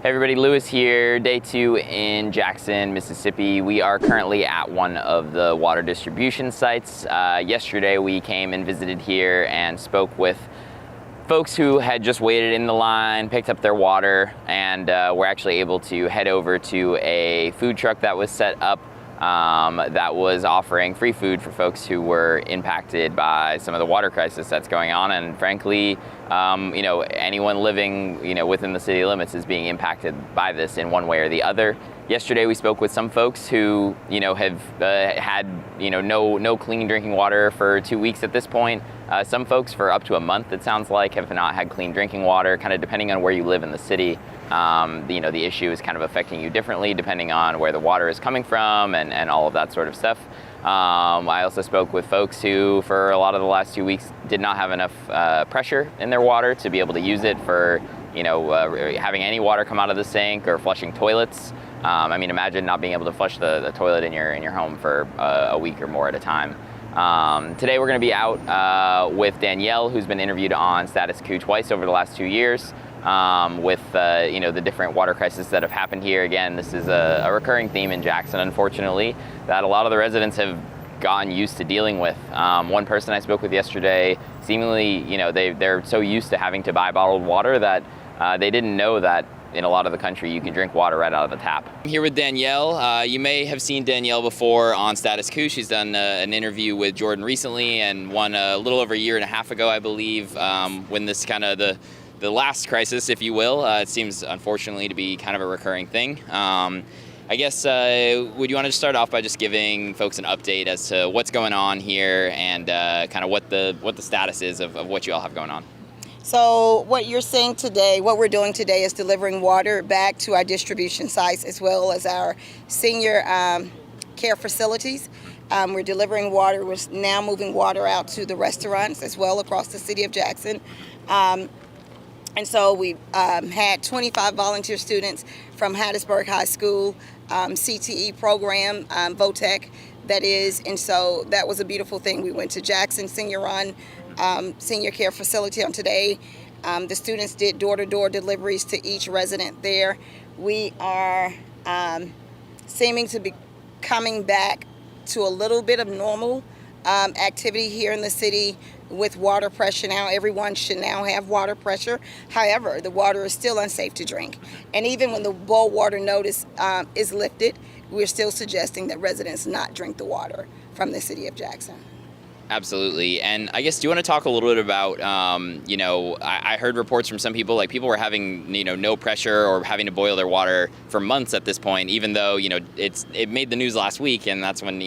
Hey everybody, Lewis here, day 2 in Jackson, Mississippi. We are currently at one of the water distribution sites. Yesterday we came and visited here and spoke with folks who had just waited in the line, picked up their water, and were actually able to head over to a food truck that was set up that was offering free food for folks who were impacted by some of the water crisis that's going on. And frankly, anyone living, within the city limits is being impacted by this in one way or the other. Yesterday we spoke with some folks who, have had, no clean drinking water for 2 weeks at this point. Some folks for up to a month, it sounds like, have not had clean drinking water, kind of depending on where you live in the city. The issue is kind of affecting you differently depending on where the water is coming from and all of that sort of stuff. I also spoke with folks who, for a lot of the last 2 weeks, did not have enough pressure in their water to be able to use it for, having any water come out of the sink or flushing toilets. Imagine not being able to flush the toilet in your home for a week or more at a time. Today we're going to be out with Danielle, who's been interviewed on Status Coup twice over the last 2 years, with the different water crises that have happened here. Again, this is a recurring theme in Jackson, unfortunately, that a lot of the residents have gotten used to dealing with. One person I spoke with yesterday, seemingly, they're so used to having to buy bottled water that they didn't know that in a lot of the country you can drink water right out of the tap. I'm here with Danielle. You may have seen Danielle before on Status Coup. She's done an interview with Jordan recently and one a little over a year and a half ago, I believe, when this kind of the last crisis, if you will. It seems, unfortunately, to be kind of a recurring thing. I guess, would you want to just start off by just giving folks an update as to what's going on here and kind of what the status is of what you all have going on? So what you're seeing today, what we're doing today is delivering water back to our distribution sites as well as our senior care facilities. We're delivering water. We're now moving water out to the restaurants as well across the city of Jackson. And so we had 25 volunteer students from Hattiesburg High School, CTE program, VOTEC, that is. And so that was a beautiful thing. We went to Jackson Senior Run Senior Care Facility on today. The students did door-to-door deliveries to each resident there. We are seeming to be coming back to a little bit of normal activity here in the city with water pressure now. Everyone should now have water pressure. However, the water is still unsafe to drink. And even when the boil water notice is lifted, we're still suggesting that residents not drink the water from the city of Jackson. Absolutely. And I guess, do you want to talk a little bit about, I heard reports from some people, like people were having, no pressure or having to boil their water for months at this point, even though, it made the news last week, and that's when,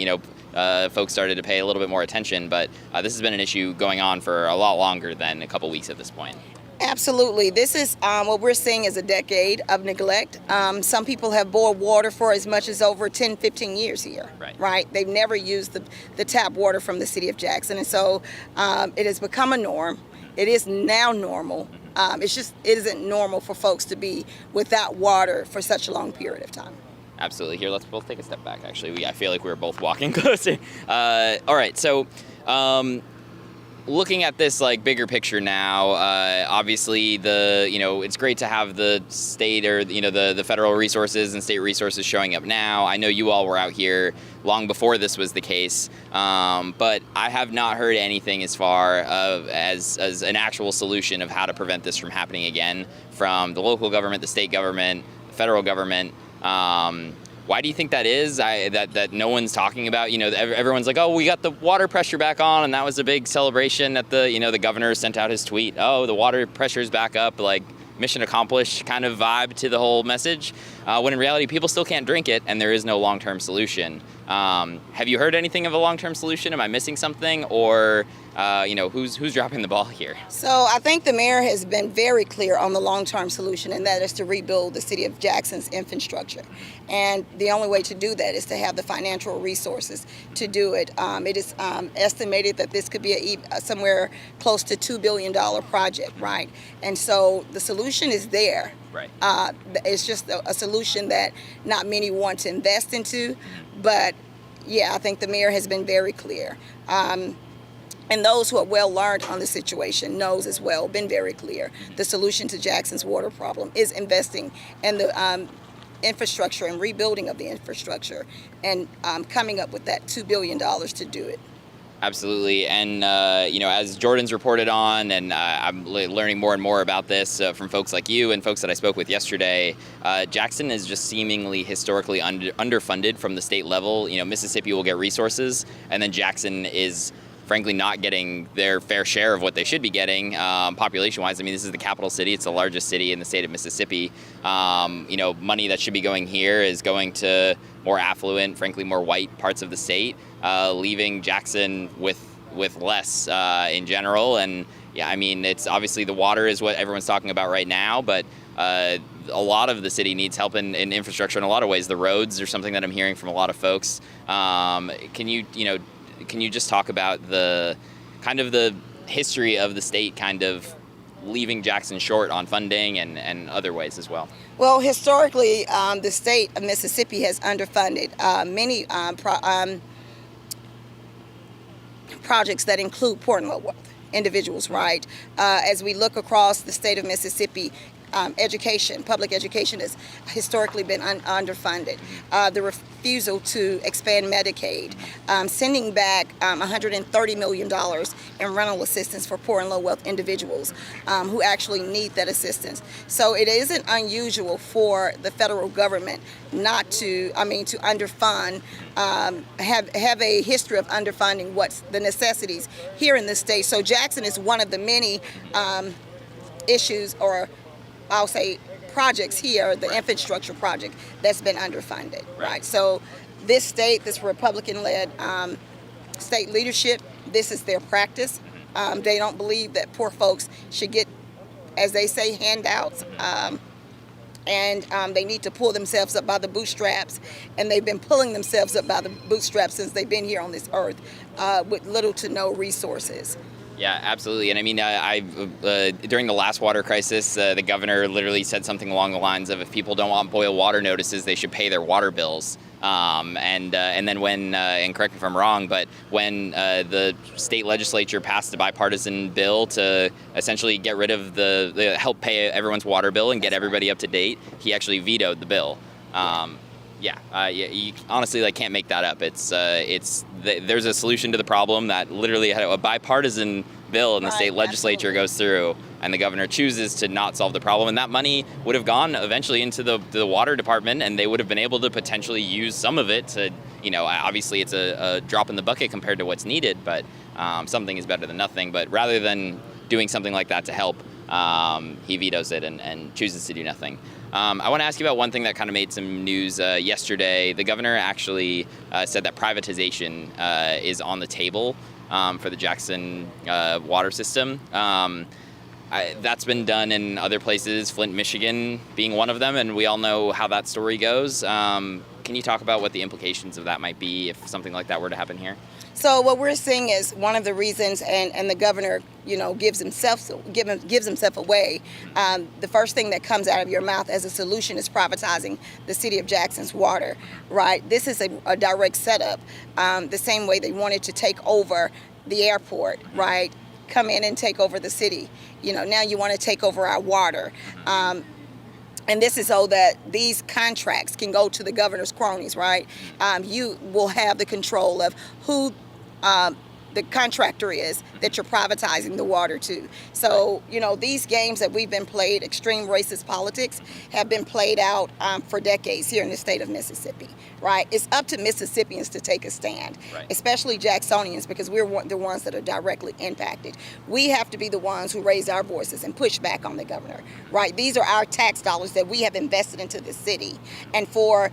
folks started to pay a little bit more attention. But this has been an issue going on for a lot longer than a couple weeks at this point. Absolutely. This is what we're seeing is a decade of neglect. Some people have boiled water for as much as over 10, 15 years here, right? They've never used the tap water from the city of Jackson. And so it has become a norm. It is now normal. It isn't normal for folks to be without water for such a long period of time. Absolutely. Here, let's both take a step back, actually. I feel like we were both walking closer. All right. So, looking at this bigger picture now, obviously it's great to have the state or the federal resources and state resources showing up now. I know you all were out here long before this was the case, but I have not heard anything as far as an actual solution of how to prevent this from happening again from the local government, the state government, the federal government. Why do you think that is? That no one's talking about? Everyone's like, oh, we got the water pressure back on, and that was a big celebration that the governor sent out his tweet. Oh, the water pressure's back up, like mission accomplished kind of vibe to the whole message. When in reality, people still can't drink it, and there is no long-term solution. Have you heard anything of a long-term solution? Am I missing something, or who's dropping the ball here? So I think the mayor has been very clear on the long-term solution, and that is to rebuild the city of Jackson's infrastructure. And the only way to do that is to have the financial resources to do it. It is estimated that this could be somewhere close to $2 billion project, right? And so the solution is there. Right. It's just a solution that not many want to invest into, but yeah, I think the mayor has been very clear. And those who are well learned on the situation knows as well, been very clear. The solution to Jackson's water problem is investing in the infrastructure and rebuilding of the infrastructure, and coming up with that $2 billion to do it. Absolutely, and as Jordan's reported on, and I'm learning more and more about this from folks like you and folks that I spoke with yesterday, Jackson is just seemingly historically underfunded from the state level. Mississippi will get resources, and then Jackson is frankly not getting their fair share of what they should be getting population-wise. I mean, this is the capital city. It's the largest city in the state of Mississippi. Money that should be going here is going to more affluent, frankly, more white parts of the state, leaving Jackson with less in general. And yeah, I mean, it's obviously the water is what everyone's talking about right now, but a lot of the city needs help in infrastructure in a lot of ways. The roads are something that I'm hearing from a lot of folks. Can you just talk about the kind of the history of the state kind of leaving Jackson short on funding and other ways as well? Well, historically, the state of Mississippi has underfunded many projects that include poor and low wealth individuals, right? As we look across the state of Mississippi, public education has historically been underfunded. The refusal to expand Medicaid, sending back $130 million in rental assistance for poor and low wealth individuals who actually need that assistance. So it isn't unusual for the federal government to underfund, have a history of underfunding what's the necessities here in the state. So Jackson is one of the many issues, or I'll say projects here, the infrastructure project that's been underfunded, right? So this Republican-led state leadership, this is their practice. They don't believe that poor folks should get, as they say, handouts, and they need to pull themselves up by the bootstraps, and they've been pulling themselves up by the bootstraps since they've been here on this earth with little to no resources. Yeah, absolutely. And I mean, during the last water crisis, the governor literally said something along the lines of, if people don't want boil water notices, they should pay their water bills. And then when, and correct me if I'm wrong, but when the state legislature passed a bipartisan bill to essentially get rid of the help pay everyone's water bill and get everybody up to date, he actually vetoed the bill. You honestly can't make that up. There's a solution to the problem that literally had a bipartisan bill in the state legislature goes through, and the governor chooses to not solve the problem. And that money would have gone eventually into the water department, and they would have been able to potentially use some of it to, obviously it's a drop in the bucket compared to what's needed, but something is better than nothing. But rather than doing something like that to help, he vetoes it and chooses to do nothing. I want to ask you about one thing that kind of made some news yesterday. The governor actually said that privatization is on the table for the Jackson water system. That's been done in other places, Flint, Michigan being one of them, and we all know how that story goes. Can you talk about what the implications of that might be if something like that were to happen here? So what we're seeing is one of the reasons, and the governor, gives himself away. The first thing that comes out of your mouth as a solution is privatizing the city of Jackson's water, right? This is a direct setup, the same way they wanted to take over the airport, right? Come in and take over the city. Now you want to take over our water. And this is so that these contracts can go to the governor's cronies, right? You will have the control of who the contractor is that you're privatizing the water to. So, these games that we've been played, extreme racist politics, have been played out for decades here in the state of Mississippi, right? It's up to Mississippians to take a stand, especially Jacksonians, because we're the ones that are directly impacted. We have to be the ones who raise our voices and push back on the governor, right? These are our tax dollars that we have invested into the city. And for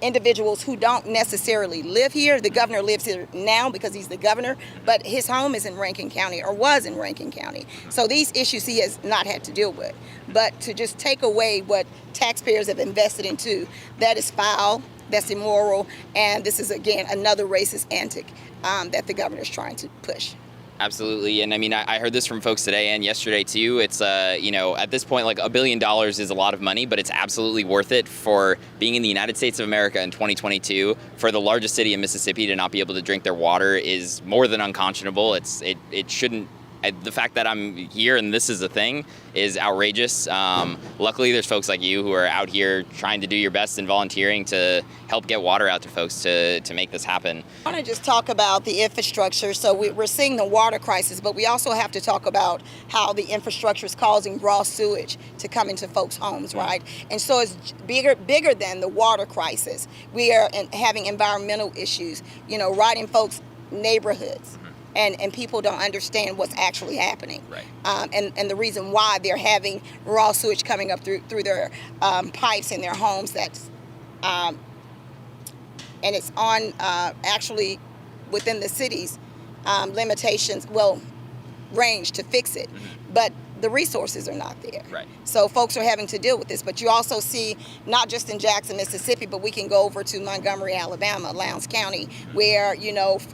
individuals who don't necessarily live here. The governor lives here now because he's the governor, but his home is in Rankin County, or was in Rankin County. So these issues he has not had to deal with. But to just take away what taxpayers have invested into, that is foul, that's immoral, and this is, again, another racist antic that the governor is trying to push. Absolutely, and I mean, I heard this from folks today and yesterday too. It's at this point, like $1 billion is a lot of money, but it's absolutely worth it for being in the United States of America in 2022. For the largest city in Mississippi to not be able to drink their water is more than unconscionable. It shouldn't. The fact that I'm here and this is a thing is outrageous. Luckily, there's folks like you who are out here trying to do your best and volunteering to help get water out to folks to make this happen. I want to just talk about the infrastructure. So we're seeing the water crisis, but we also have to talk about how the infrastructure is causing raw sewage to come into folks' homes, right? And so it's bigger than the water crisis. We are having environmental issues, right in folks' neighborhoods. And people don't understand what's actually happening. Right. And the reason why they're having raw sewage coming up through their pipes in their homes. And it's on actually within the city's limitations, range to fix it. But the resources are not there. Right. So folks are having to deal with this. But you also see, not just in Jackson, Mississippi, but we can go over to Montgomery, Alabama, Lowndes County, where,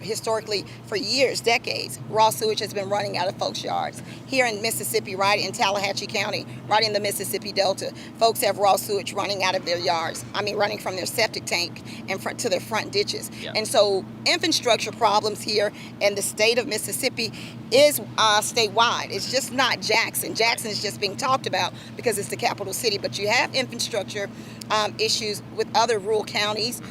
historically, for years, decades, raw sewage has been running out of folks' yards. Here in Mississippi, right in Tallahatchie County, right in the Mississippi Delta, folks have raw sewage running out of their yards. Running from their septic tank and to their front ditches. Yeah. And so infrastructure problems here in the state of Mississippi is statewide. It's just not Jackson. Jackson is just being talked about because it's the capital city, but you have infrastructure issues with other rural counties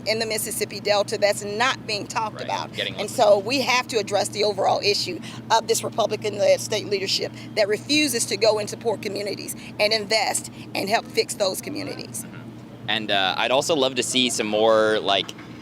in the Mississippi Delta that's not being talked about. And so we have to address the overall issue of this Republican-led state leadership that refuses to go into poor communities and invest and help fix those communities. And I'd also love to see some more,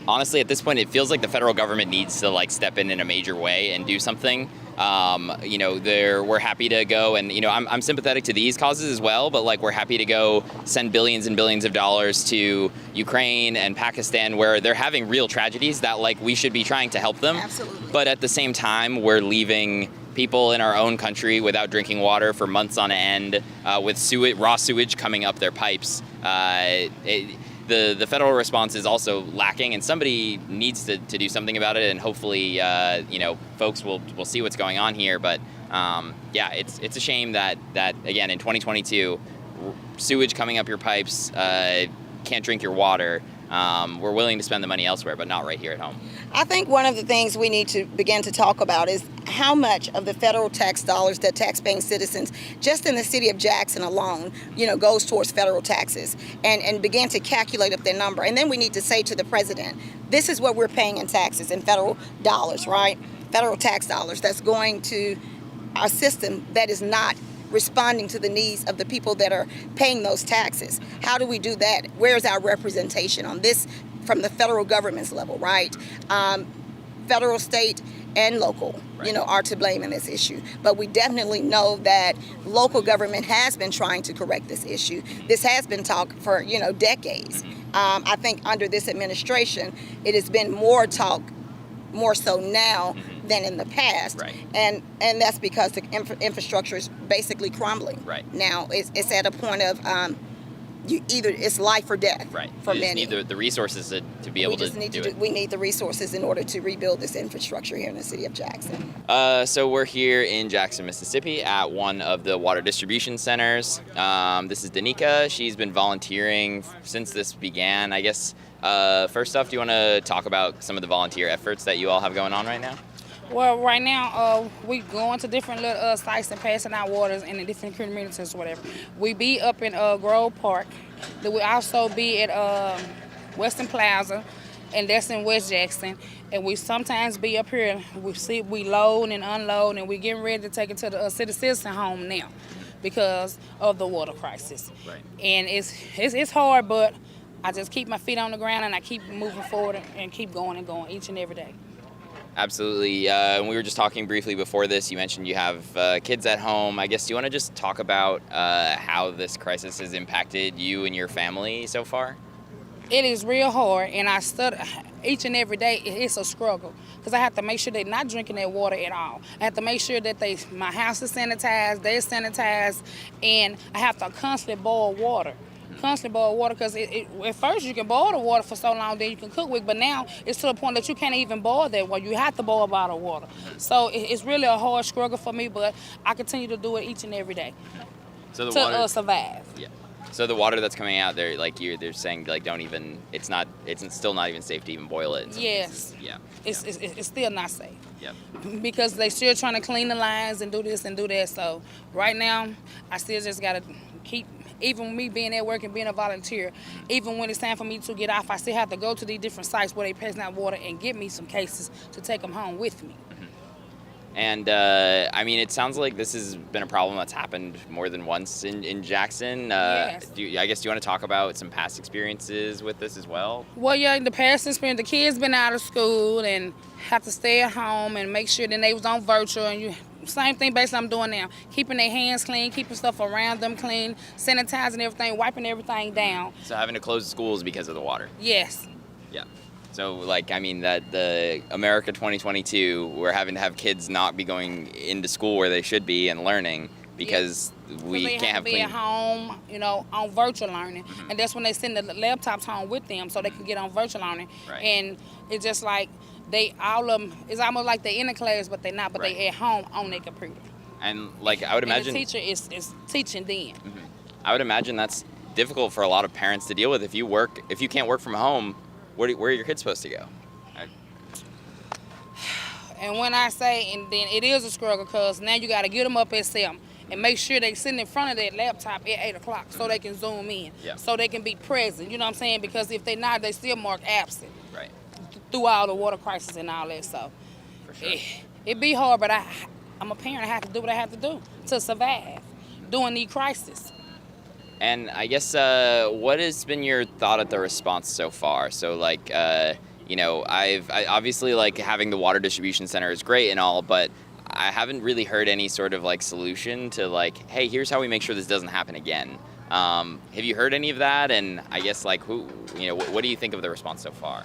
honestly, at this point, it feels like the federal government needs to step in a major way and do something. We're happy to go, and I'm sympathetic to these causes as well. But we're happy to go send billions and billions of dollars to Ukraine and Pakistan, where they're having real tragedies that we should be trying to help them. Absolutely. But at the same time, we're leaving people in our own country without drinking water for months on end, with raw sewage coming up their pipes. The federal response is also lacking, and somebody needs to do something about it. And hopefully, folks will see what's going on here. But it's a shame that again in 2022, sewage coming up your pipes, can't drink your water. We're willing to spend the money elsewhere, but not right here at home. I think one of the things we need to begin to talk about is how much of the federal tax dollars that tax-paying citizens, just in the city of Jackson alone, goes towards federal taxes, and begin to calculate up their number. And then we need to say to the president, this is what we're paying in taxes, in federal dollars, right? Federal tax dollars that's going to our system that is not responding to the needs of the people that are paying those taxes. How do we do that? Where's our representation on this from the federal government's level, right? Federal, state, and local, are to blame in this issue. But we definitely know that local government has been trying to correct this issue. This has been talk for, decades. I think under this administration, it has been more talk, more so now than in the past. Right. And that's because the infrastructure is basically crumbling. Right. Now it's at a point of either it's life or death for many. You just need the resources to be able to do it. We need the resources in order to rebuild this infrastructure here in the city of Jackson. So we're here in Jackson, Mississippi at one of the water distribution centers. This is Danica. She's been volunteering since this began. I guess first off, do you want to talk about some of the volunteer efforts that you all have going on right now? Well, right now, we going to different little sites and passing out waters in the different communities or whatever. We be up in Grove Park. We also be at Western Plaza, and that's in West Jackson. And we sometimes be up here. We load and unload, and we getting ready to take it to the citizen home now because of the water crisis. Right. And it's hard, but I just keep my feet on the ground and I keep moving forward and keep going and going each and every day. Absolutely. And we were just talking briefly before this. You mentioned you have kids at home. I guess, do you want to just talk about how this crisis has impacted you and your family so far? It is real hard, and I study each and every day. It's a struggle because I have to make sure they're not drinking that water at all. I have to make sure that my house is sanitized, they're sanitized, and I have to constantly boil water constantly boil water because at first you can boil the water for so long, then you can cook with, but now it's to the point that you can't even boil that water. You have to boil bottled water. So it's really a hard struggle for me, but I continue to do it each and every day So the to water, survive. yeah. So the water that's coming out there, like they're saying, like don't even. It's still not even safe to even boil it. Yes. Yeah. It's still not safe. Yep. Because they still trying to clean the lines and do this and do that. So right now, I still just gotta keep. Even me being at work and being a volunteer, even when it's time for me to get off, I still have to go to these different sites where they passing out water and get me some cases to take them home with me. And I mean, it sounds like this has been a problem that's happened more than once in Jackson. Yes. I guess do you want to talk about some past experiences with this as well? Well, yeah, in the past experience, the kids been out of school and have to stay at home and make sure that they was on virtual. And you, same thing basically I'm doing now, keeping their hands clean, keeping stuff around them clean, sanitizing everything, wiping everything down. So having to close schools because of the water. Yes. Yeah. So, like, I mean, that the America 2022, we're having to have kids not be going into school where they should be and learning because we they can't have to be clean. at home, on virtual learning, and that's when they send the laptops home with them so they can get on virtual learning. Right. And it's just like all of them. It's almost like they're in the class, but they're not. But Right. they at home on their computer. And, like, I would imagine. And the teacher is teaching them. I would imagine that's difficult for a lot of parents to deal with. If you can't work from home, where are your kids supposed to go? And when I say, and then it is a struggle because now you got to get them up at 7 and make sure they sitting in front of that laptop at 8 o'clock so they can zoom in, Yeah. so they can be present. You know what I'm saying? Because if they're not, they still mark absent Right. through all the water crisis and all that. So For sure. it be hard, but I'm a parent. I have to do what I have to do to survive during these crises. And I guess what has been your thought at the response so far? So like, I obviously like having the water distribution center is great and all, but I haven't really heard any sort of like solution to like, hey, here's how we make sure this doesn't happen again. Have you heard any of that? And I guess like what do you think of the response so far?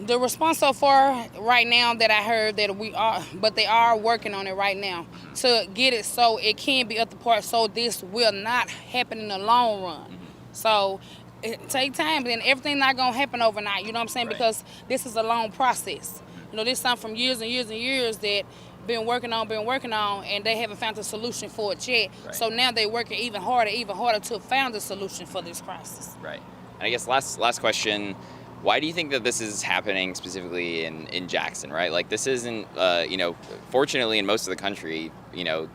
The response so far right now that I heard that they are working on it right now to get it so it can be up to par so this will not happen in the long run. So it take time, then everything not gonna happen overnight, you know what I'm saying? Right. Because this is a long process. This is something from years and years and years that been working on, and they haven't found a solution for it yet. Right. So now they're working even harder to find a solution for this crisis. Right. And I guess last question. Why do you think that this is happening specifically in Jackson, right? Like this isn't, fortunately in most of the country,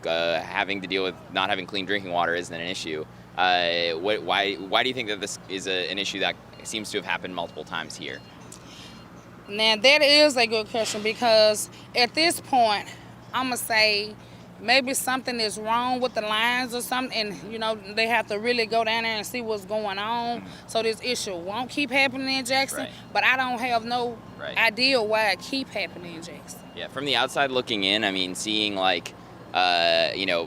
having to deal with not having clean drinking water isn't an issue. Why do you think that this is an issue that seems to have happened multiple times here? Now that is a good question because at this point, I'm gonna say maybe something is wrong with the lines or something, and they have to really go down there and see what's going on, so this issue won't keep happening in Jackson. Right. But I don't have no Right. idea why it keep happening in Jackson. Yeah, from the outside looking in, I mean, seeing like,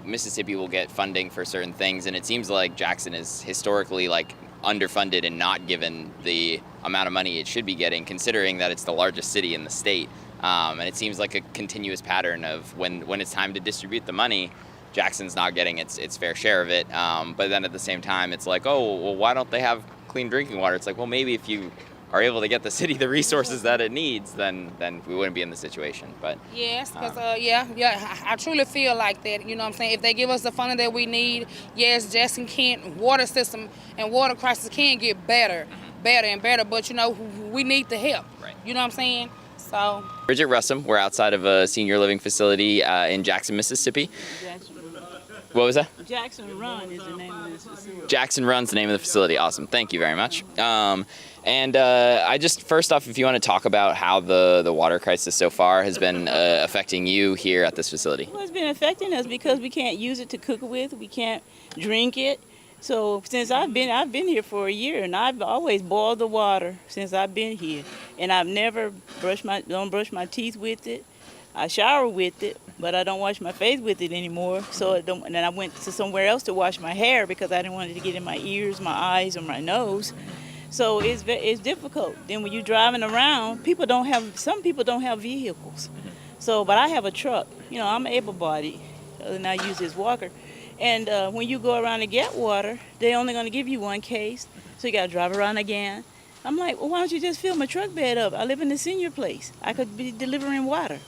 Mississippi will get funding for certain things, and it seems like Jackson is historically like underfunded and not given the amount of money it should be getting, considering that it's the largest city in the state. And it seems like a continuous pattern of when it's time to distribute the money, Jackson's not getting its fair share of it. But then at the same time, it's like, oh, well, why don't they have clean drinking water? It's like, well, maybe if you are able to get the city the resources that it needs, then we wouldn't be in the situation. But Yes, because I truly feel like that. You know what I'm saying? If they give us the funding that we need, yes, Jackson water system and water crisis can get better and better. But we need the help. Right. You know what I'm saying? So. Bridget Wholesome, we're outside of a senior living facility in Jackson, Mississippi. What was that? Jackson Run is the name of this facility. Jackson Run's the name of the facility. Awesome. Thank you very much. And I just, first off, if you want to talk about how the water crisis so far has been affecting you here at this facility. Well, it's been affecting us because we can't use it to cook with. We can't drink it. So since I've been here for a year, and I've always boiled the water since I've been here, and I've never don't brush my teeth with it. I shower with it, but I don't wash my face with it anymore. So and then I went to somewhere else to wash my hair because I didn't want it to get in my ears, my eyes, or my nose. So it's difficult. Then when you're driving around, some people don't have vehicles. So, but I have a truck. I'm able-bodied, and I use this walker. And when you go around to get water, they're only going to give you one case, so you got to drive around again. I'm like, well, why don't you just fill my truck bed up? I live in a senior place. I could be delivering water.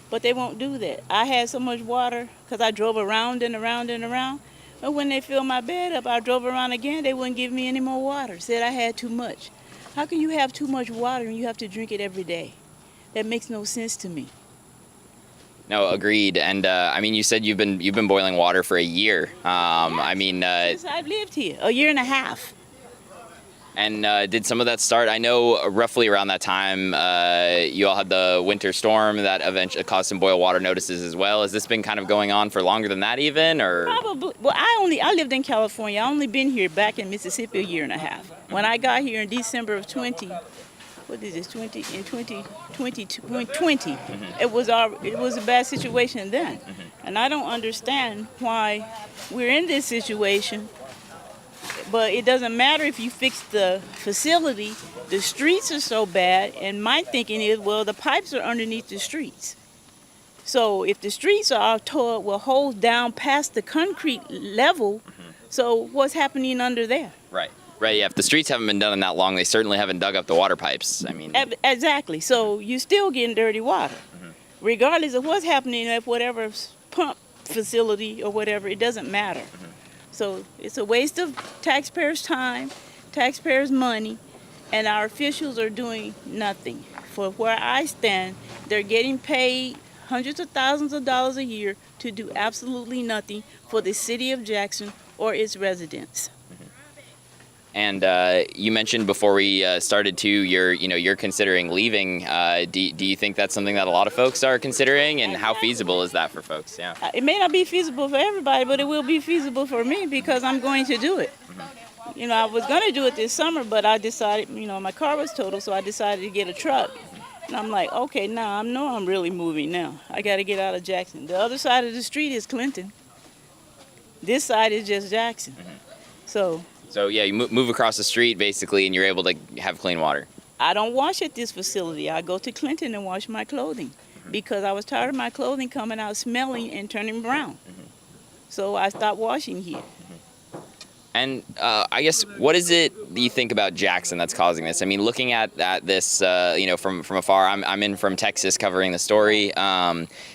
But they won't do that. I had so much water because I drove around and around and around. But when they filled my bed up, I drove around again. They wouldn't give me any more water. Said I had too much. How can you have too much water and you have to drink it every day? That makes no sense to me. No, agreed. And I mean, you said you've been boiling water for a year. I mean, Since I've lived here, a year and a half. and did some of that start? I know roughly around that time, you all had the winter storm that eventually caused some boil water notices as well. Has this been kind of going on for longer than that, even, or? Probably. Well, I lived in California. I only been here back in Mississippi a year and a half. When I got here in December of 2020, it was a bad situation then, and I don't understand why we're in this situation. But it doesn't matter if you fix the facility. The streets are so bad, and my thinking is, well, the pipes are underneath the streets. So if the streets are tore, will hold down past the concrete level. So what's happening under there? Right. Right. Yeah. If the streets haven't been done in that long, they certainly haven't dug up the water pipes. I mean. Exactly. So you're still getting dirty water, regardless of what's happening at whatever pump facility or whatever. It doesn't matter. So it's a waste of taxpayers' time, taxpayers' money, and our officials are doing nothing. For where I stand, they're getting paid hundreds of thousands of dollars a year to do absolutely nothing for the city of Jackson or its residents. And you mentioned before we started too, you're considering leaving. Do you think that's something that a lot of folks are considering, and how feasible is that for folks? Yeah. It may not be feasible for everybody, but it will be feasible for me because I'm going to do it. You know, I was going to do it this summer, but I decided, my car was totaled, so I decided to get a truck. And I'm like, okay, now I know I'm really moving now. I got to get out of Jackson. The other side of the street is Clinton. This side is just Jackson. So yeah, you move across the street basically, and you're able to have clean water. I don't wash at this facility. I go to Clinton and wash my clothing because I was tired of my clothing coming out smelling and turning brown. So I stopped washing here. And I guess, what is it that you think about Jackson that's causing this? I mean, looking at this, from afar, I'm in from Texas covering the story.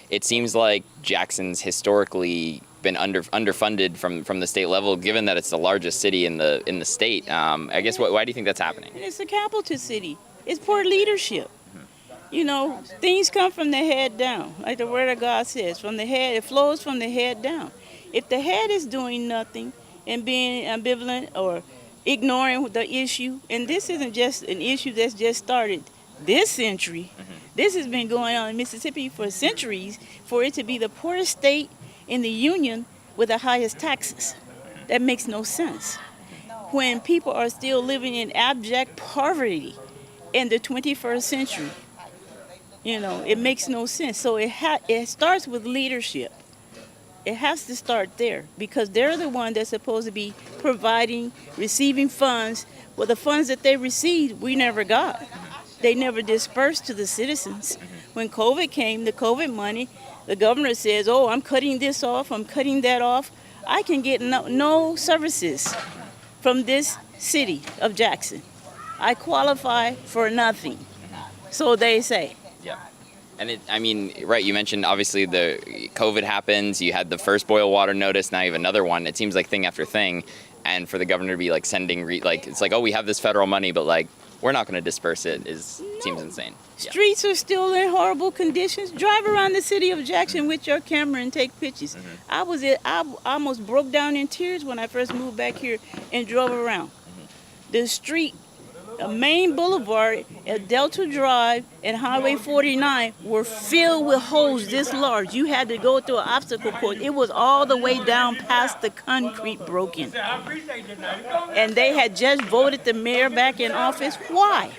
It seems like Jackson's historically been underfunded from the state level, given that it's the largest city in the state. I guess, why do you think that's happening? It's the capital city. It's poor leadership. Things come from the head down, like the word of God says. From the head, it flows from the head down. If the head is doing nothing and being ambivalent or ignoring the issue, and this isn't just an issue that's just started this century. This has been going on in Mississippi for centuries, for it to be the poorest state in the union with the highest taxes. That makes no sense. When people are still living in abject poverty in the 21st century, it makes no sense. So it starts with leadership. It has to start there because they're the one that's supposed to be providing, receiving funds. Well, the funds that they received, we never got. They never dispersed to the citizens. When COVID came, the COVID money, the governor says, oh, I'm cutting this off, I'm cutting that off. I can get no services from this city of Jackson. I qualify for nothing. So they say. Yeah. And right, you mentioned obviously the COVID happens, you had the first boil water notice, now you have another one. It seems like thing after thing. And for the governor to be like sending, it's like, oh, we have this federal money, but like, we're not going to disperse it seems insane. Yeah. Streets are still in horrible conditions. Drive around the city of Jackson with your camera and take pictures. I almost broke down in tears when I first moved back here and drove around. The street, the main boulevard at Delta Drive and Highway 49 were filled with holes this large. You had to go through an obstacle course. It was all the way down past the concrete broken. And they had just voted the mayor back in office. Why?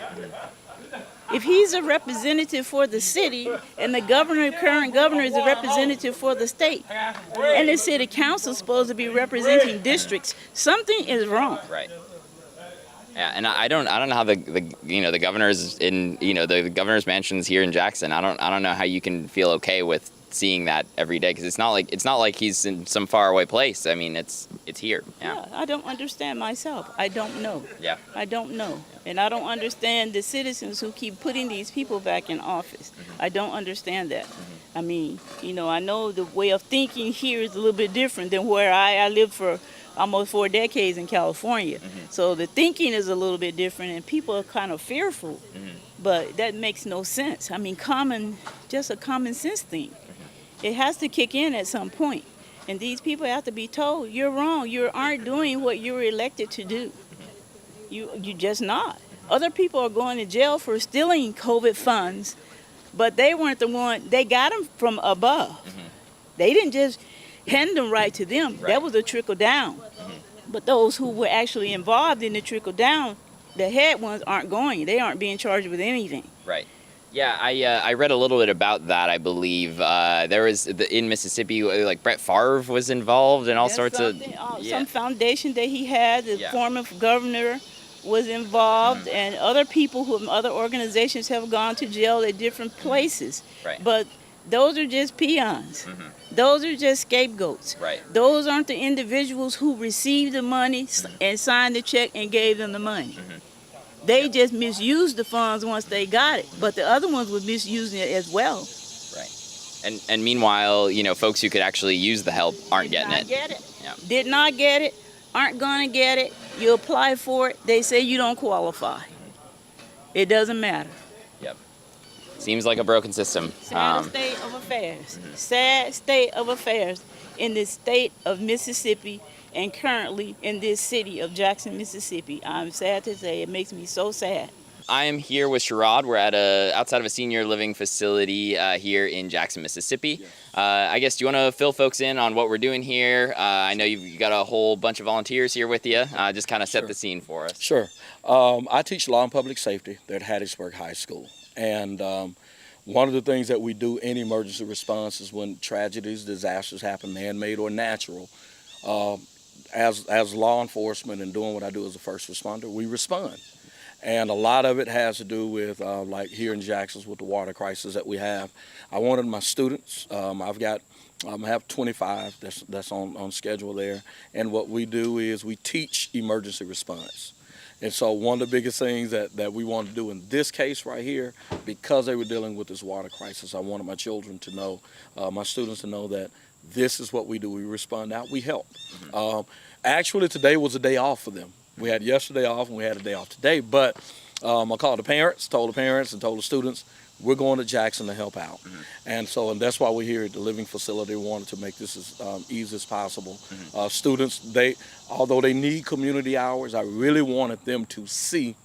If he's a representative for the city and the current governor is a representative for the state, and the city council is supposed to be representing districts, something is wrong. Right. Yeah, and I don't know how the governors in the governor's mansions here in Jackson. I don't know how you can feel okay with seeing that every day? Because it's not like he's in some faraway place. I mean, it's here. Yeah. I don't understand myself. I don't know. Yeah. I don't know. And I don't understand the citizens who keep putting these people back in office. I don't understand that. I mean, I know the way of thinking here is a little bit different than where I lived for almost 4 decades in California. So the thinking is a little bit different, and people are kind of fearful. But that makes no sense. I mean, just a common sense thing. It has to kick in at some point. And these people have to be told, you're wrong. You aren't doing what you were elected to do. You just not. Other people are going to jail for stealing COVID funds, but they weren't the one. They got them from above. They didn't just hand them right to them. That was a trickle down. But those who were actually involved in the trickle down, the head ones aren't going. They aren't being charged with anything. Right. Yeah, I read a little bit about that. I belive there was in Mississippi, like Brett Favre was involved and all sorts of some foundation that he had. The former governor was involved, and other people from other organizations have gone to jail at different places. Right. But those are just peons. Those are just scapegoats. Right. Those aren't the individuals who received the money and signed the check and gave them the money. They just misused the funds once they got it, but the other ones were misusing it as well. Right. And meanwhile, folks who could actually use the help aren't getting it. Yeah. Did not get it, aren't going to get it. You apply for it, they say you don't qualify. It doesn't matter. Yep. Seems like a broken system. Sad state of affairs. Sad state of affairs in the state of Mississippi, and currently in this city of Jackson, Mississippi. I'm sad to say, it makes me so sad. I am here with Sherrod. We're at outside of a senior living facility here in Jackson, Mississippi. I guess, do you want to fill folks in on what we're doing here? I know you've got a whole bunch of volunteers here with you. Just kind of set the scene for us. Sure. I teach law and public safety there at Hattiesburg High School. And one of the things that we do in emergency response is when tragedies, disasters happen, man-made or natural, as law enforcement and doing what I do as a first responder, we respond. And a lot of it has to do with, like here in Jackson, with the water crisis that we have. I wanted my students, I have 25 that's on schedule there. And what we do is we teach emergency response. And so one of the biggest things that we want to do in this case right here, because they were dealing with this water crisis, I wanted my children to know, my students to know that this is what we do. We respond out, we help. Actually, today was a day off for them. We had yesterday off and we had a day off today, but I called the parents, told the students, we're going to Jackson to help out. And that's why we're here at the living facility. We wanted to make this as easy as possible. Students, although they need community hours, I really wanted them to see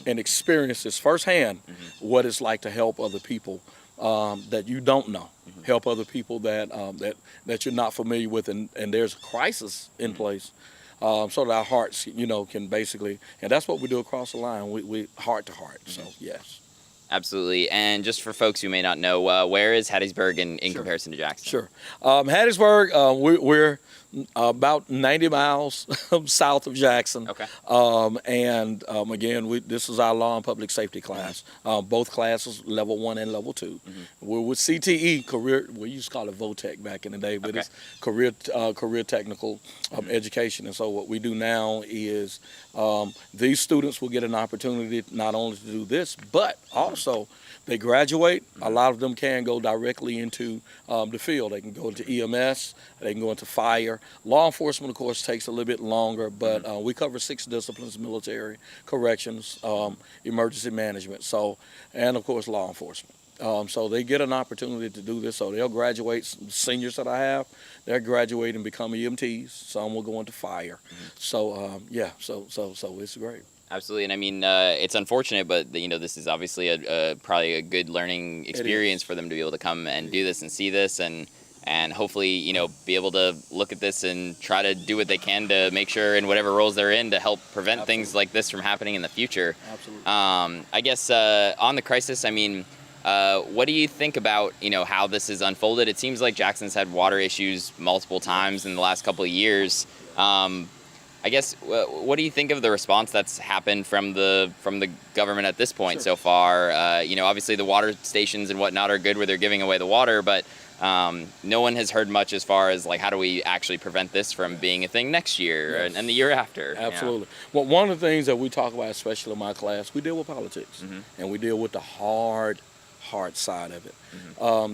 and experience this firsthand, what it's like to help other people that you don't know, help other people that you're not familiar with, and there's a crisis in place, so that our hearts, can basically, and that's what we do across the line. We heart to heart. So yes. Absolutely. And just for folks who may not know, where is Hattiesburg in comparison to Jackson? Sure. Hattiesburg, we're about 90 miles south of Jackson. Okay. Again, this is our law and public safety class. Both classes, level 1 and level 2. We're with CTE, career. We used to call it VOTEC back in the day, but it's career technical education. And so what we do now is these students will get an opportunity not only to do this, but also they graduate. A lot of them can go directly into the field. They can go into EMS, they can go into fire. Law enforcement, of course, takes a little bit longer, but we cover 6 disciplines: military, corrections, emergency management, and of course law enforcement. So they get an opportunity to do this. So they'll graduate. Some seniors that I have, they'll graduate and become EMTs. Some will go into fire. So it's great. Absolutely, and I mean, it's unfortunate, but this is obviously probably a good learning experience for them to be able to come and do this and see this, and hopefully, be able to look at this and try to do what they can to make sure in whatever roles they're in to help prevent things like this from happening in the future. Absolutely. I guess on the crisis, I mean, what do you think about how this has unfolded? It seems like Jackson's had water issues multiple times in the last couple of years. I guess, what do you think of the response that's happened from the government at this point so far? Obviously the water stations and whatnot are good where they're giving away the water, but no one has heard much as far as like how do we actually prevent this from being a thing next year and the year after. Absolutely. Well, one of the things that we talk about, especially in my class, we deal with politics, and we deal with the hard side of it.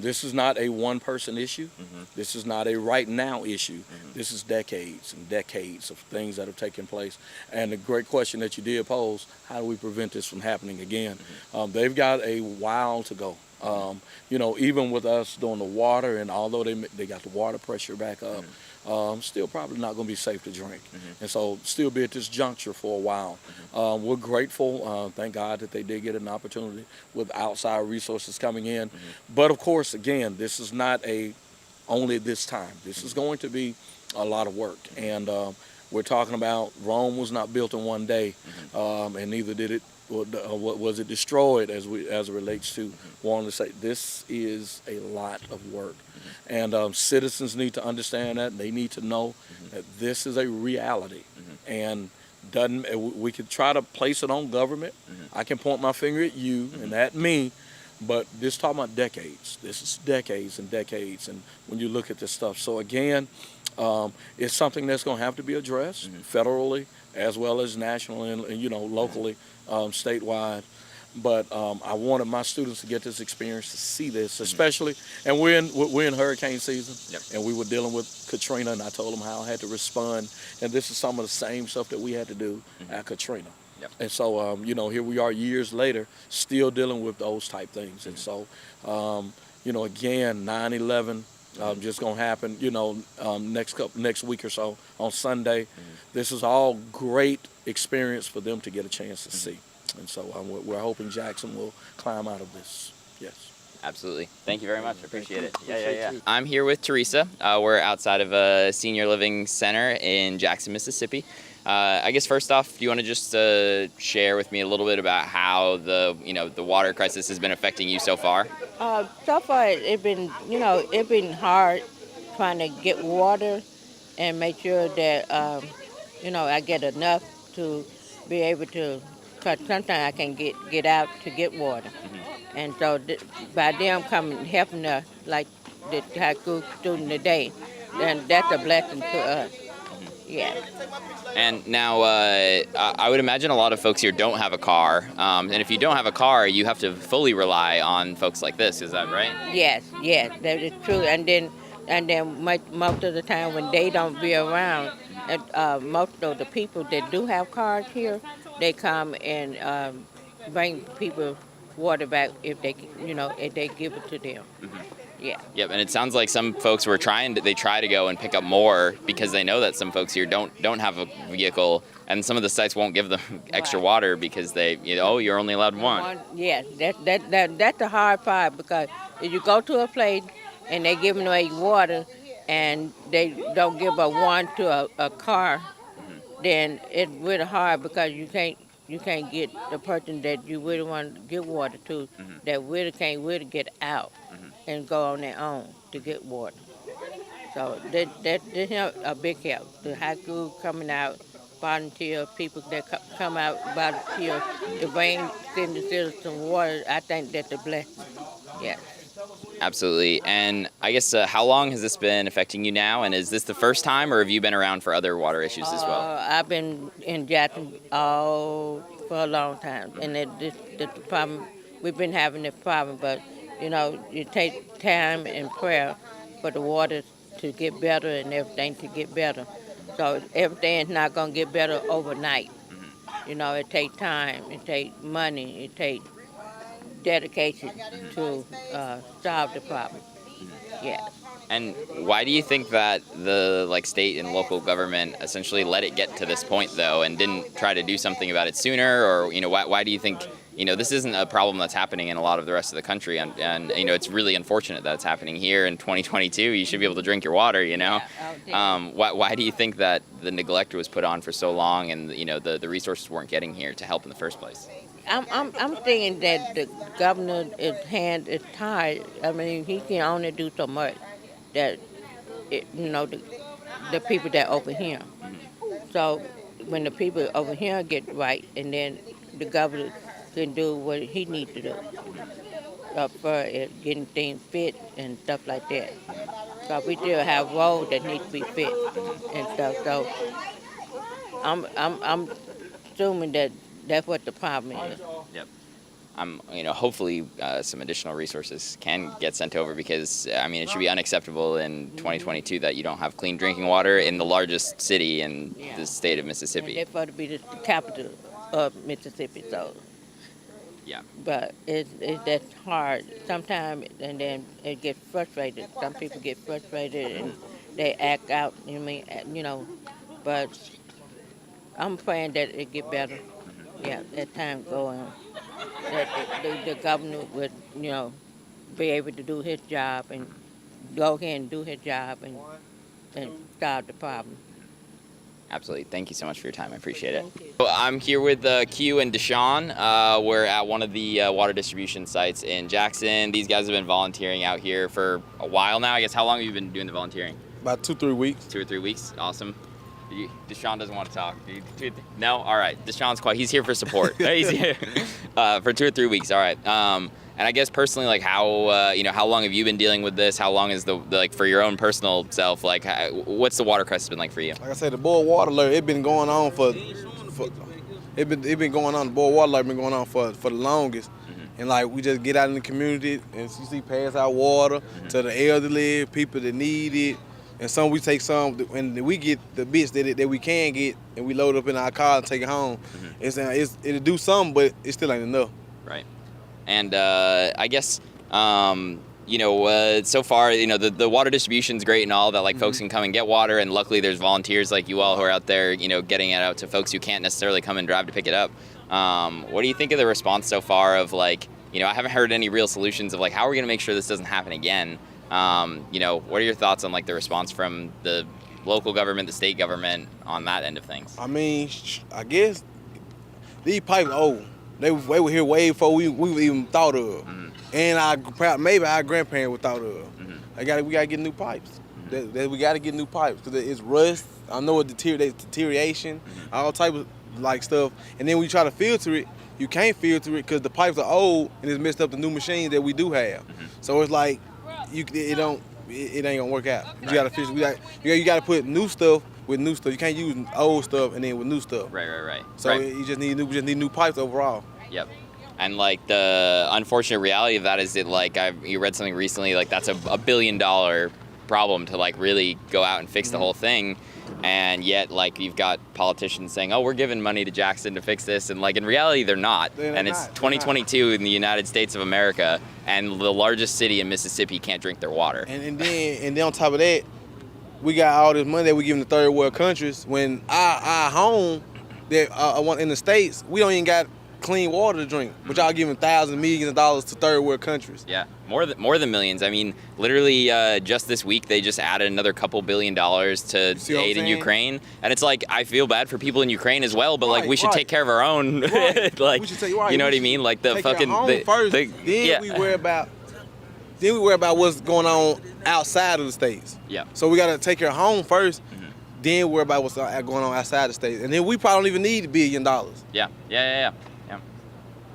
This is not a one-person issue. This is not a right now issue. This is decades and decades of things that have taken place. And the great question that you did pose, how do we prevent this from happening again? They've got a while to go. You know, even with us doing the water, and although they got the water pressure back up, still probably not going to be safe to drink. And so still be at this juncture for a while. We're grateful, thank God that they did get an opportunity with outside resources coming in. But of course, again, this is not only this time. This is going to be a lot of work. And we're talking about Rome was not built in one day, and neither did it. Was it destroyed as it relates to wanting to say this is a lot of work, and citizens need to understand that. They need to know that this is a reality, and we could try to place it on government. I can point my finger at you and at me, but this talking about decades. This is decades and decades, and when you look at this stuff, so again, it's something that's going to have to be addressed federally as well as nationally and locally. Statewide, but I wanted my students to get this experience, to see this, especially, and we're in hurricane season, and we were dealing with Katrina, and I told them how I had to respond, and this is some of the same stuff that we had to do at Katrina, and so here we are years later, still dealing with those type things, and so again, 9/11. Just gonna happen, next week or so on Sunday. This is all great experience for them to get a chance to see, and so we're hoping Jackson will climb out of this. Yes. Absolutely. Thank you very much. I appreciate it. Yeah. I'm here with Teresa. We're outside of a senior living center in Jackson, Mississippi. I guess first off, do you want to just share with me a little bit about how the water crisis has been affecting you so far? So far, it's been hard trying to get water and make sure that I get enough to be able to. Cause sometimes I can get out to get water, and so by them coming helping us like the high school student today, then that's a blessing to us. Yeah. And now, I would imagine a lot of folks here don't have a car, and if you don't have a car, you have to fully rely on folks like this. Is that right? Yes, that is true. And then most of the time when they don't be around, most of the people that do have cars here, they come and bring people water back if they give it to them. Yeah. Yep, and it sounds like some folks were try to go and pick up more because they know that some folks here don't have a vehicle, and some of the sites won't give them extra water because you're only allowed one. Yeah, that's the hard part, because if you go to a place and they giving away water and they don't give a one to a car, then it's really hard, because you can't get the person that you really want to give water to that really can't get out and go on their own to get water. So that's a big help. The high school coming out, volunteer people that come out, volunteer to bring senior citizens water, I think that's a blessing. Yeah. Absolutely. And I guess how long has this been affecting you now? And is this the first time, or have you been around for other water issues as well? I've been in Jackson for a long time, and the problem, we've been having this problem, but it takes time and prayer for the water to get better and everything to get better. So everything is not going to get better overnight. It takes time, it takes money, it takes dedication to solve the problem. Yeah. And why do you think that the state and local government essentially let it get to this point, though, and didn't try to do something about it sooner? Or why do you think this isn't a problem that's happening in a lot of the rest of the country? And it's really unfortunate that it's happening here in 2022. You should be able to drink your water. Why do you think that the neglect was put on for so long, and the resources weren't getting here to help in the first place? I'm thinking that the governor's hand is tied. I mean, he can only do so much. That the people that over here. So when the people over here get right, and then the governor can do what he needs to do. for it getting things fit and stuff like that. Because we still have roads that need to be fit and stuff. So I'm assuming that that's what the problem is. Yep. Hopefully some additional resources can get sent over because, I mean, it should be unacceptable in 2022 that you don't have clean drinking water in the largest city in the state of And Mississippi. they're supposed to be the capital of Mississippi, so. Yeah. But it's that's hard sometimes, and then it gets frustrated. Some people get frustrated and they act out. But I'm praying that it get better. Yeah, as time go on, that the governor would, be able to do his job and go ahead and do his job and solve the problem. Absolutely. Thank you so much for your time. I appreciate it. Thank you. Well, I'm here with Q and Deshaun. We're at one of the water distribution sites in Jackson. These guys have been volunteering out here for a while now. I guess how long have you been doing the volunteering? About 2-3 weeks. 2 or 3 weeks. Awesome. Deshaun doesn't want to talk. No? All right. Deshaun's quiet. He's here for support. He's here for 2 or 3 weeks. All right. And I guess personally, like how long have you been dealing with this? How long is for your own personal self, what's the water crisis been like for you? Like I said, the boil water alert, it been going on it been going on. The boil water alert been going on for the longest. And like we just get out in the community and you see pass out water to the elderly, people that need it. And some we take some, and we get the bits that we can get, and we load up in our car and take it home. It'll do something, but it still ain't enough. Right. And I guess so far, the water distribution's great and all that, like folks can come and get water, and luckily there's volunteers like you all who are out there, getting it out to folks who can't necessarily come and drive to pick it up. What do you think of the response so far of I haven't heard any real solutions of how are we going to make sure this doesn't happen again? What are your thoughts on the response from the local government, the state government on that end of things? I mean, I guess these pipes old. They were here way before we even thought of. And maybe our grandparents would thought of. We gotta get new pipes. We gotta get new pipes because it's rust. I know it deterioration, all type of stuff. And then we try to filter it. You can't filter it because the pipes are old and it's messed up the new machines that we do have. So it's it ain't gonna work out. You gotta fix. You gotta put new stuff with new stuff. You can't use old stuff and then with new stuff. Right. So you just need new pipes overall. Yep. And the unfortunate reality of that is that you read something recently that's a $1 billion problem to really go out and fix the whole thing, and yet you've got politicians saying, oh, we're giving money to Jackson to fix this, and in reality they're not. It's 2022 in the United States of America, and the largest city in Mississippi can't drink their water. And then on top of that, we got all this money that we giving to third world countries when our home that in the States, we don't even got clean water to drink, but y'all giving thousands, millions of dollars to third world countries. Yeah, more than millions. I mean, literally, just this week they just added another couple $2 billion to aid in Ukraine, and it's I feel bad for people in Ukraine as well, but we should take care of our own. We should take, you know what I mean? The fucking home first. Then we worry about what's going on outside of the states. Yeah. So we gotta take care of home first. Then worry about what's going on outside the states, and then we probably don't even need $1 billion. Yeah.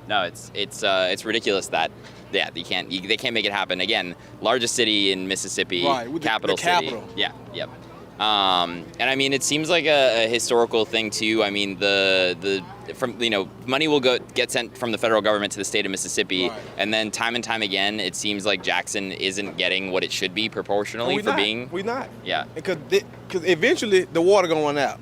No, it's ridiculous that they can't make it happen. Again, largest city in Mississippi, right, capital the city. capital. Yeah. And I mean, it seems like a historical thing too. I mean, money will get sent from the federal government to the state of Mississippi, right. And then time and time again, it seems like Jackson isn't getting what it should be proportionally being. We're not. Yeah. Because eventually the water gonna run out.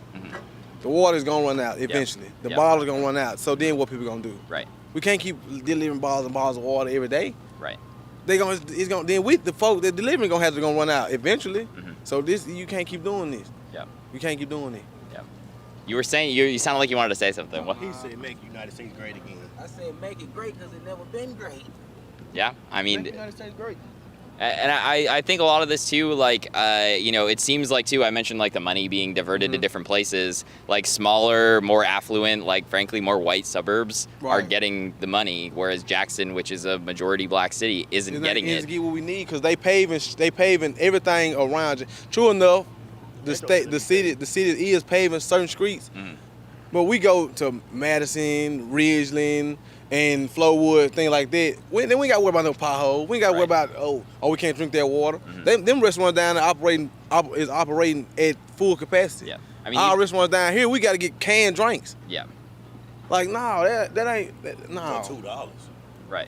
The water's gonna run out eventually. The bottle's gonna run out. So then what people gonna do? Right. We can't keep delivering bottles and bottles of water every day. Right. The folk that delivering gonna run out eventually. So you can't keep doing this. Yeah. You can't keep doing this. Yeah. You were saying you sounded like you wanted to say something. What? He said make the United States great again. I said make it great because it never been great. Yeah. I mean. Make the United States great. And I think a lot of this too, it seems too, I mentioned the money being diverted to different places, smaller, more affluent, frankly, more white suburbs are getting the money, whereas Jackson, which is a majority black city, isn't getting it. Get what we need because they paving everything around you. True enough, the city is paving certain streets, but we go to Madison, Ridgeland, and Flowwood, things like that. Then we got to worry about no potholes. We ain't got to worry Right. about we can't drink that water. Them restaurants down there operating at full capacity. Yeah. I mean, Our restaurants down here, we got to get canned drinks. yeah. Like no, that ain't no. For $2. Right.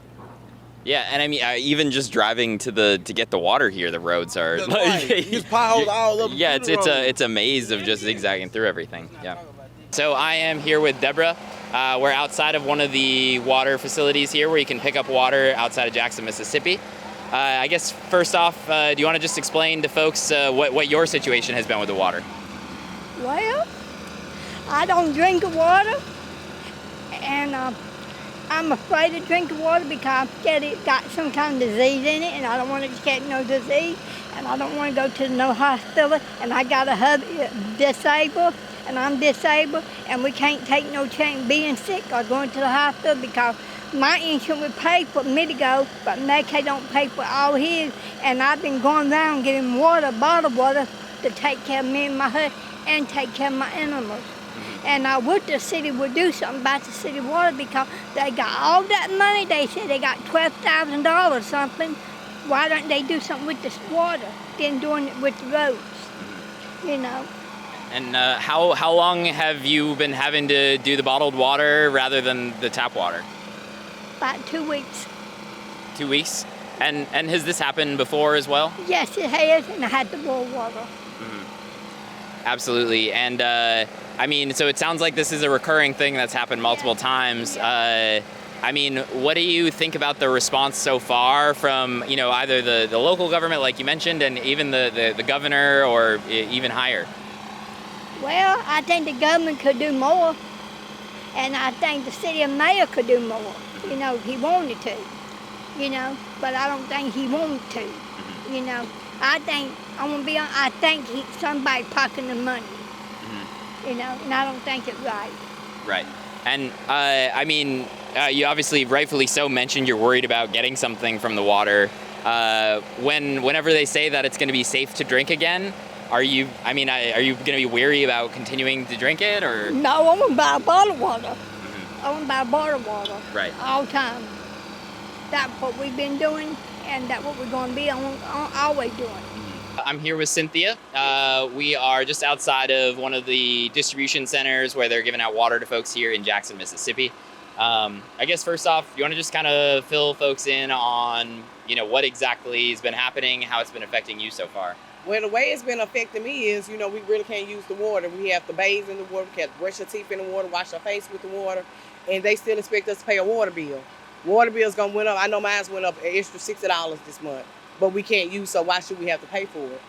Yeah, and I mean, even just driving to get the water here, the roads are That's right. There's potholes all up. yeah, through the road. it's a maze of just zigzagging through everything. Yeah. So I am here with Deborah. We're outside of one of the water facilities here, where you can pick up water outside of Jackson, Mississippi. I guess first off, do you want to just explain to folks what your situation has been with the water? Well, I don't drink the water, and I'm afraid to drink the water because I'm scared it got some kind of disease in it, and I don't want to get no disease, and I don't want to go to no hospital, and I got a hubby disabled, and I'm disabled, and we can't take no chance being sick or going to the hospital because my insurance would pay for me to go, but Medicaid don't pay for all his, and I've been going around getting water, bottled water, to take care of me and my husband and take care of my animals. And I wish the city would do something about the city water because they got all that money. They said they got $12,000 something. Why don't they do something with this water than doing it with the roads? You know. And how long have you been having to do the bottled water rather than the tap water? About 2 weeks. 2 weeks? And has this happened before as well? Yes, it has, and I had to boil water. Absolutely. And I mean, so it sounds like this is a recurring thing that's happened multiple times. I mean, what do you think about the response so far from, either the local government, like you mentioned, and even the governor or even higher? Well, I think the government could do more, and I think the city mayor could do more, if he wanted to, but I don't think he wanted to, I think, I think somebody pocketing the money, and I don't think it's right. Right. And I mean, you obviously rightfully so mentioned you're worried about getting something from the water. Whenever they say that it's going to be safe to drink again, are you going to be weary about continuing to drink it, or? No, I want to buy a bottle of water. I want to buy a bottle of water. Right. All the time. That's what we've been doing, and that's what we're going to be always doing. I'm here with Cynthia. We are just outside of one of the distribution centers where they're giving out water to folks here in Jackson, Mississippi. I guess first off, you want to just kind of fill folks in on, what exactly has been happening, how it's been affecting you so far? Well, the way it's been affecting me is, we really can't use the water. We have to bathe in the water, we have to brush our teeth in the water, wash our face with the water, and they still expect us to pay a water bill. Water bill's gonna went up. I know mine's went up an extra $60 this month, but we can't use, so why should we have to pay for it?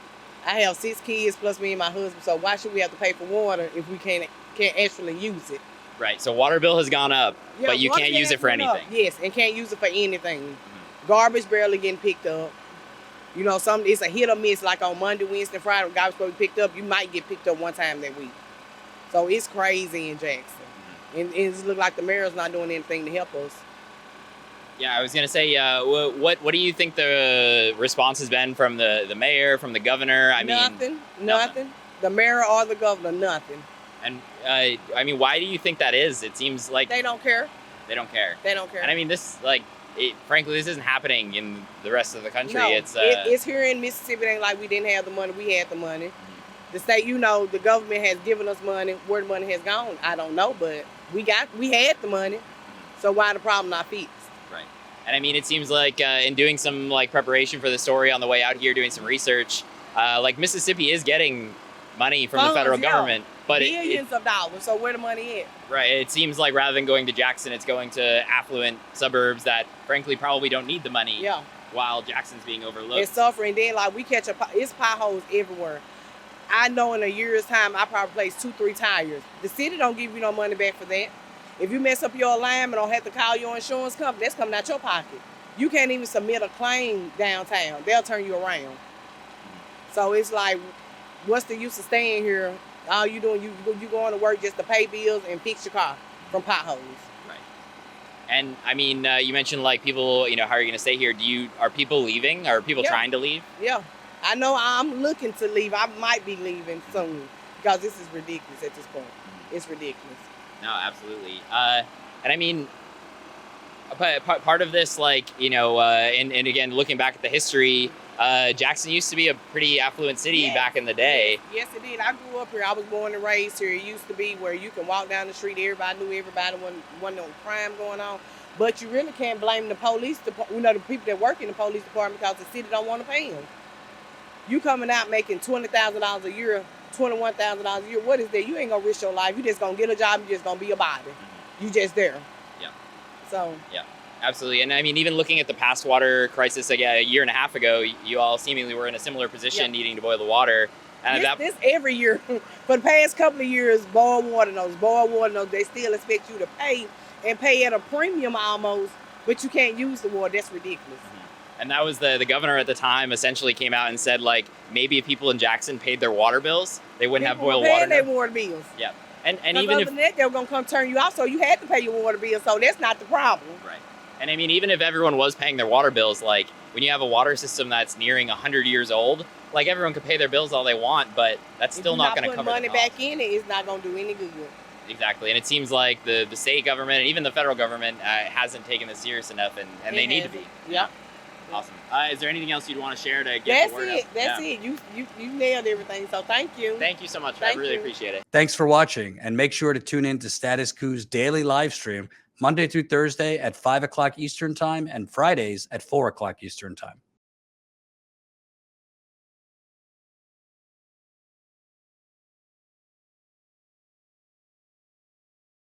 I have 6 kids plus me and my husband, so why should we have to pay for water if we can't actually use it? Right, so water bill has gone up, Yeah, but you can't use it for anything. Yes, and can't use it for anything. Garbage barely getting picked up. It's a hit or miss, like on Monday, Wednesday, Friday, when garbage supposed to be picked up, you might get picked up one time that week. So it's crazy in Jackson. And it looks like the mayor's not doing anything to help us. Yeah, I was going to say, what do you think the response has been from the mayor, from the governor? Nothing. The mayor or the governor, nothing. And, why do you think that is? It seems like... They don't care. They don't care. They don't care. And I mean, frankly, this isn't happening in the rest of the country. No, it's here in Mississippi. It ain't like we didn't have the money. We had the money. The state, the government has given us money. Where the money has gone, I don't know, but we had the money. So why the problem not fixed? Right. And I mean, it seems like in doing some preparation for the story on the way out here, doing some research, Mississippi is getting money from the federal government, but billions of dollars. So where the money at? Right. It seems like rather than going to Jackson, it's going to affluent suburbs that, frankly, probably don't need the money. Yeah. While Jackson's being overlooked. It's suffering. Then we catch it's potholes everywhere. I know in a year's time I probably place 2-3 tires. The city don't give you no money back for that. If you mess up your alignment or have to call your insurance company, that's coming out your pocket. You can't even submit a claim downtown. They'll turn you around. So it's like, what's the use of staying here? All you doing, you going to work just to pay bills and fix your car from potholes. Right. And I mean, you mentioned people, how are you going to stay here? Are people leaving? Are people trying to leave? Yeah. I know I'm looking to leave. I might be leaving soon because this is ridiculous at this point. It's ridiculous. No, absolutely. And I mean, part of this, like, you know, and again, looking back at the history, Jackson used to be a pretty affluent city back in the day. Yes, it did. I grew up here. I was born and raised here. It used to be where you can walk down the street, everybody knew everybody, wasn't no crime going on. But you really can't blame the police, you know, the people that work in the police department, because the city don't want to pay them. You coming out making $20,000 a year, $21,000 a year, what is that? You ain't gonna risk your life. You just gonna get a job, you just gonna be a body. You just there. Yeah. So. Yeah. Absolutely. And I mean, even looking at the past water crisis, like a year and a half ago, you all seemingly were in a similar position, needing to boil the water. And this every year, for the past couple of years, boil water notes, they still expect you to pay and pay at a premium almost, but you can't use the water. That's ridiculous. And that was the governor at the time essentially came out and said, like, maybe if people in Jackson paid their water bills, they wouldn't have boiled water. Their water bills. Yeah. And even other than that, they were gonna come turn you off, so you had to pay your water bill. So that's not the problem. Right. And I mean, even if everyone was paying their water bills, like when you have a water system that's nearing 100 years old, like everyone can pay their bills all they want, but that's still not going to cover money back in it. It's not going to do any good. Exactly. And it seems like the state government and even the federal government hasn't taken this serious enough, and they need to be. Yep. Awesome. Is there anything else you'd want to share to get the word out? That's it. You nailed everything. So thank you. Thank you so much. I really appreciate it. Thanks for watching, and make sure to tune in to Status Coup's daily live stream Monday through Thursday at 5 o'clock Eastern Time and Fridays at 4 o'clock Eastern Time.